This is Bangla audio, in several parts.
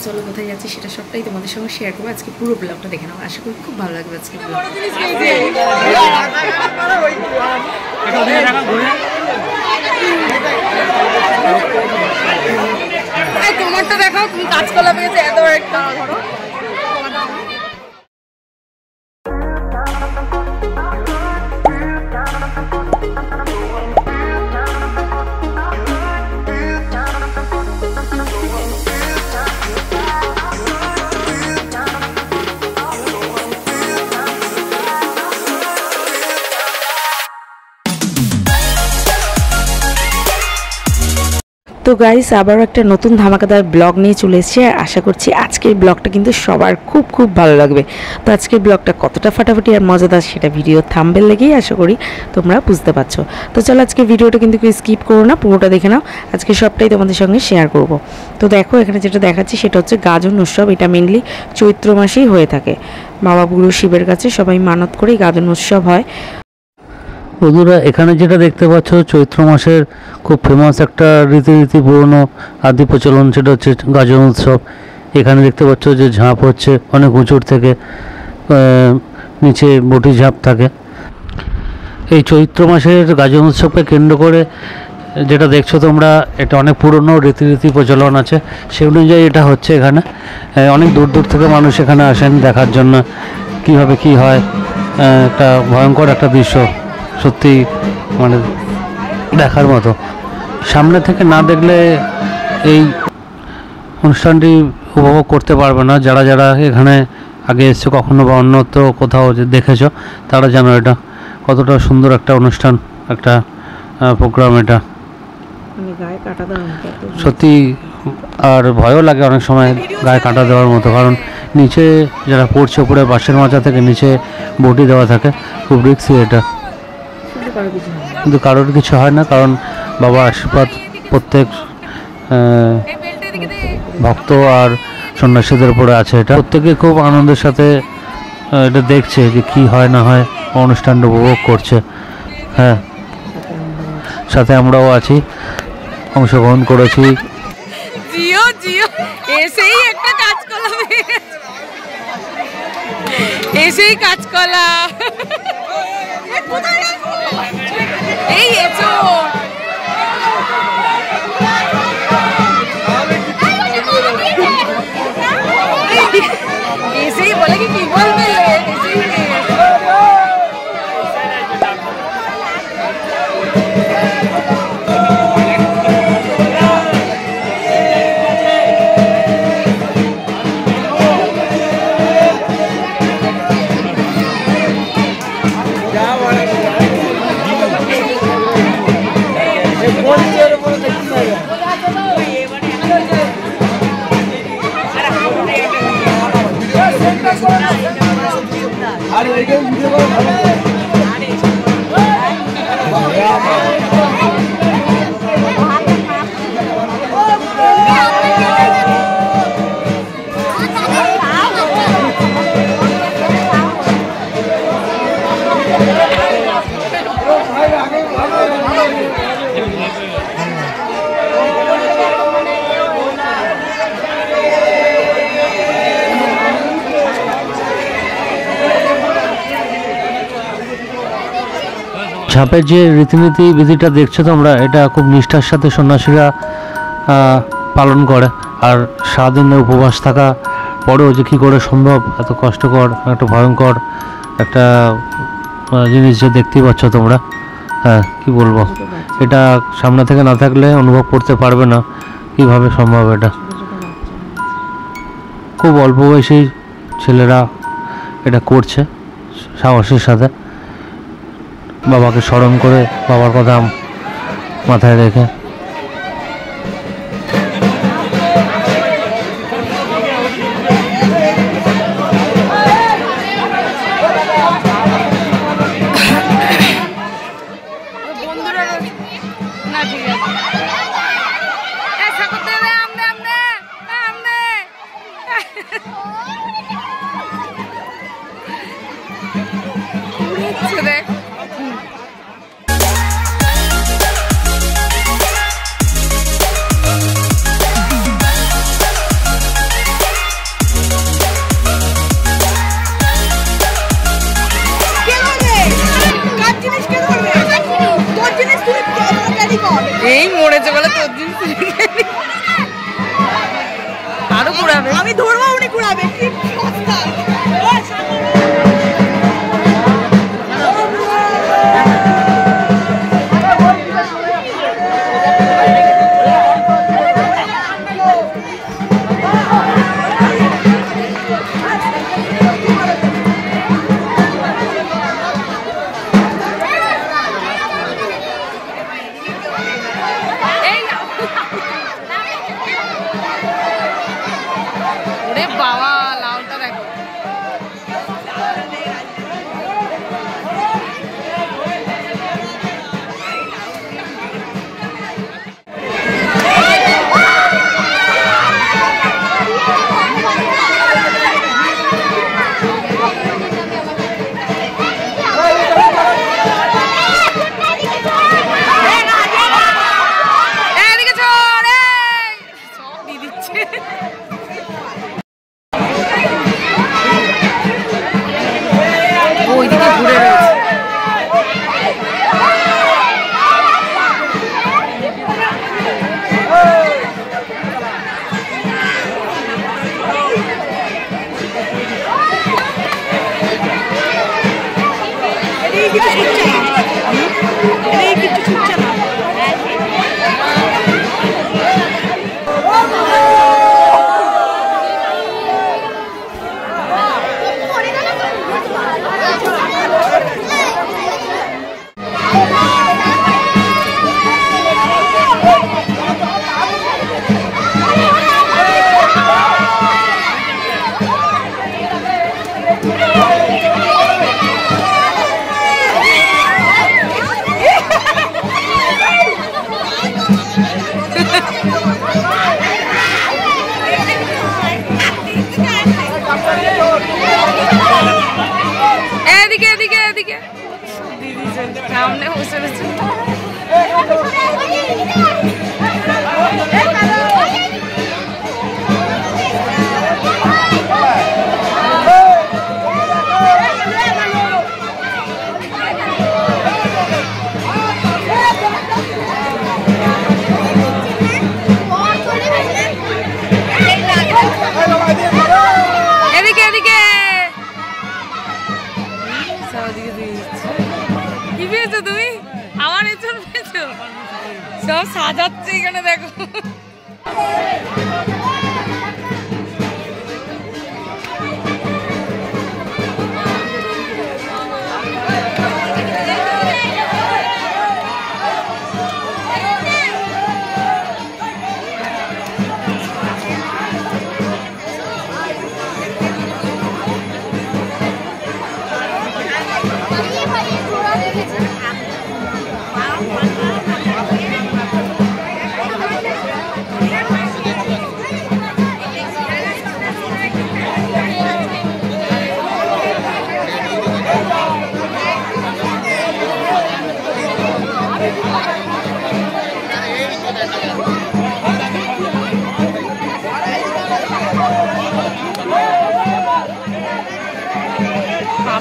চলো কোথায় যাচ্ছি সেটা সবটাই তোমাদের সঙ্গে শেয়ার করবো। আজকে পুরো ব্লগটা দেখে নাও, আশা করি খুব ভালো লাগবে আজকে ব্লগ। তোমারটা দেখাও, তুমি কাঁচকলা পেয়েছো এত একটা ধরো। তো গাইস আবারও একটা নতুন ধামাকাদার ব্লগ নিয়ে চলে এসেছি, আর আশা করছি আজকের ব্লগটা কিন্তু সবার খুব খুব ভালো লাগবে। তো আজকের ব্লগটা কতটা ফাটাফাটি আর মজাদার সেটা ভিডিও থাম্বনেল লেগেই আশা করি তোমরা বুঝতে পারছো। তো চলো আজকে ভিডিওটা কিন্তু কেউ স্কিপ করো না, পুরোটা দেখে নাও, আজকে সবটাই তোমাদের সঙ্গে শেয়ার করব। তো দেখো এখানে যেটা দেখাচ্ছি সেটা হচ্ছে গাজন উৎসব। এটা মেনলি চৈত্র মাসেই হয়ে থাকে। বাবা বুড়ো শিবের কাছে সবাই মানত করেই গাজন উৎসব হয়। বন্ধুরা এখানে যেটা দেখতে পাচ্ছ চৈত্র মাসের খুব ফেমাস একটা রীতিনীতি, পুরনো আদি প্রচলন, সেটা হচ্ছে গাজন উৎসব। এখানে দেখতে পাচ্ছ যে ঝাঁপ হচ্ছে অনেক উঁচুর থেকে, নিচে বটি ঝাঁপ থাকে। এই চৈত্র মাসের গাজন উৎসবকে কেন্দ্র করে যেটা দেখছো তোমরা, এটা অনেক পুরনো রীতিনীতি প্রচলন আছে, সেই অনুযায়ী এটা হচ্ছে। এখানে অনেক দূর দূর থেকে মানুষ এখানে আসেন দেখার জন্য কিভাবে কি হয়। একটা ভয়ঙ্কর একটা দৃশ্য, সত্যি মানে দেখার মতো। সামনে থেকে না দেখলে এই অনুষ্ঠানটি উপভোগ করতে পারবে না। যারা যারা এখানে আগে এসছে কখনো বা অন্যত্র কোথাও দেখেছো, তারা জানো এটা কতটা সুন্দর একটা অনুষ্ঠান, একটা প্রোগ্রাম এটা সত্যি। আর ভয়ও লাগে অনেক সময় গায়ে কাঁটা দেওয়ার মতো, কারণ নিচে যারা পড়ছে উপরে বাঁশের মাচা থেকে নিচে বটি দেওয়া থাকে, খুব রিস্কি এটা। কিন্তু কারোর কিছু হয় না, কারণ বাবা আশীর্বাদ প্রত্যেক ভক্ত আর সন্ন্যাসীদের উপরে আছে। এটা প্রত্যেকে খুব আনন্দের সাথে এটা দেখছে যে কি হয় না হয়, অনুষ্ঠানটা উপভোগ করছে। হ্যাঁ, সাথে আমরাও আছি, অংশগ্রহণ করেছি। জিও জিও এসেই একটা কাঁচকলা এসেই কাঁচকলা এই এসো। এসেই বলে কি বলবে, ঝাঁপের যে রীতিনীতি বিধিটা দেখছো তোমরা, এটা খুব নিষ্ঠার সাথে সন্ন্যাসীরা পালন করে। আর সারাদিনে উপবাস থাকা পরেও যে কী করে সম্ভব, এত কষ্টকর একটা ভয়ঙ্কর একটা জিনিস যে দেখতেই পাচ্ছ তোমরা। হ্যাঁ, কি বলবো, এটা সামনে থেকে না থাকলে অনুভব করতে পারবে না কিভাবে সম্ভব। এটা খুব অল্প বয়সী ছেলেরা এটা করছে সাহসের সাথে, বাবাকে স্মরণ করে, বাবার কথা মাথায় রেখে। আমি ধরবো উনি ঘুরাবে কি অবস্থা সামনে বসে রয়েছে এদিকে এদিকে কি পেয়েছো তুমি? আমার এচুর পেয়েছো? সব সাজাচ্ছে এখানে দেখো।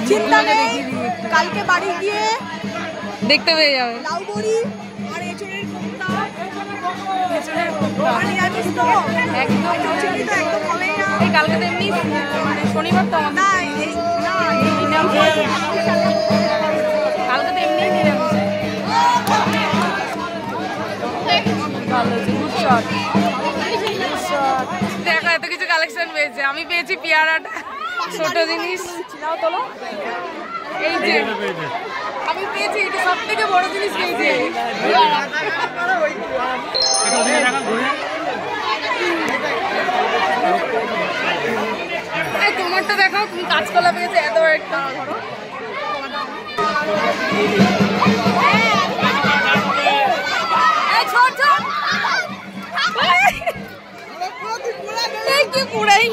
চিন্তা নেই, কালকে বাড়ি গিয়ে দেখতে পেয়ে যাবে। লাউ বড়ি আর এঁচড়ের কোপ্তা, এঁচড়ের কোপ্তা আর নিরামিষ তো একদম চিনি তো একদম হবেই না। এই কালকে তো এমনি মানে শনিবার তো আমাদের না এই না এই নিরামিষ, কালকে তো এমনি নিরামিষ। ভালো গুড শট। দেখো এত কিছু কালেকশন পেয়েছে, আমি পেয়েছি পেয়ারাটা ছোট জিনিস। এই যে আমি পেয়েছি এটা সব থেকে বড় জিনিস পেয়েছি। তোমারটা দেখাও, তুমি কাঁচকলা পেয়েছো এত বড় একটা। কি পুরাই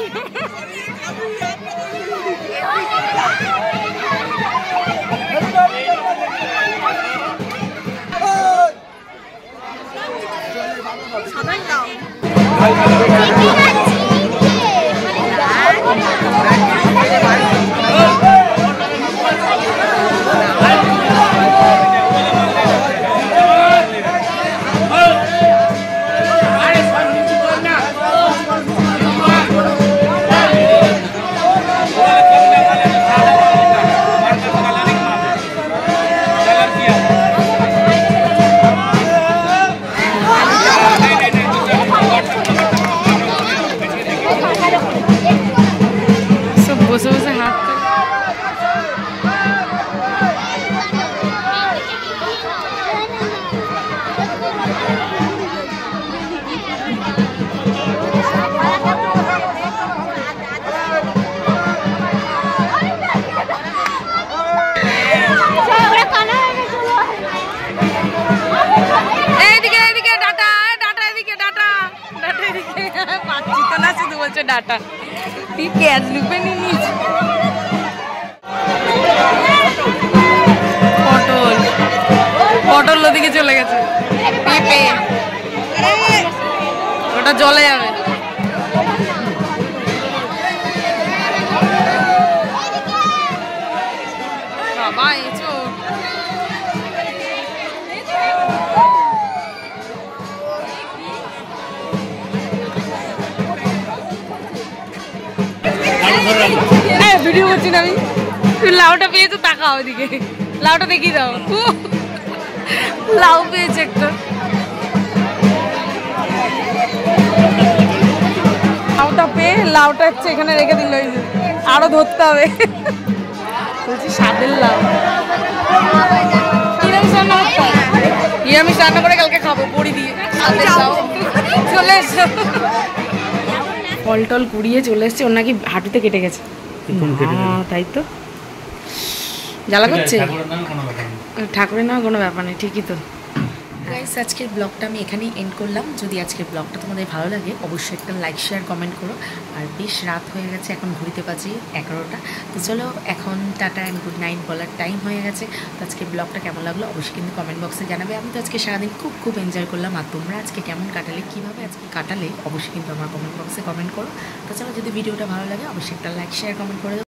সাধারণ দাও। ডাটা তুই ক্যাচ লুপে নিয়ে নিস। পটল পটল ওদিকে চলে গেছে। পেঁপে ওটা জলে যাবে। বাবা এসো ভিডিও করছি না আমি। তুই লাউটা পেয়েছো, তাকাও ওদিকে, লাউটা দেখিয়ে দাও। লাউ পেয়েছে একটা। লাউটা পেয়ে লাউটা হচ্ছে এখানে রেখে দিল, আরো ধরতে হবে। বলছি স্বাদের লাউ। নিরামিষ রান্না করে কালকে খাবো বড়ি দিয়ে। চলে এসো। ফল টল কুড়িয়ে চলে এসছে। ওর নাকি হাঁটুতে কেটে গেছে। তাই তো জ্বালা করছে। ঠাকুরের নামে কোনো ব্যাপার নেই, ঠিকই তো। গাইস, আজকের ব্লগটা আমি এখানেই এন্ড করলাম। যদি আজকের ব্লগটা তোমাদের ভালো লাগে অবশ্যই একটা লাইক শেয়ার কমেন্ট করো। আর বেশ রাত হয়ে গেছে, এখন ঘুরিতে বাজে 11টা। তো চলো এখন টাটা অ্যান্ড গুড নাইট বলার টাইম হয়ে গেছে। তো আজকের ব্লগটা কেমন লাগলো অবশ্যই কিন্তু কমেন্ট বক্সে জানাবে। আমি তো আজকে সারাদিন খুব এনজয় করলাম। আর তোমরা আজকে কেমন কাটালে, কীভাবে আজকে কাটালে অবশ্যই কিন্তু আমার কমেন্ট বক্সে কমেন্ট করো। তো চলো, যদি ভিডিওটা ভালো লাগে অবশ্যই একটা লাইক শেয়ার কমেন্ট করে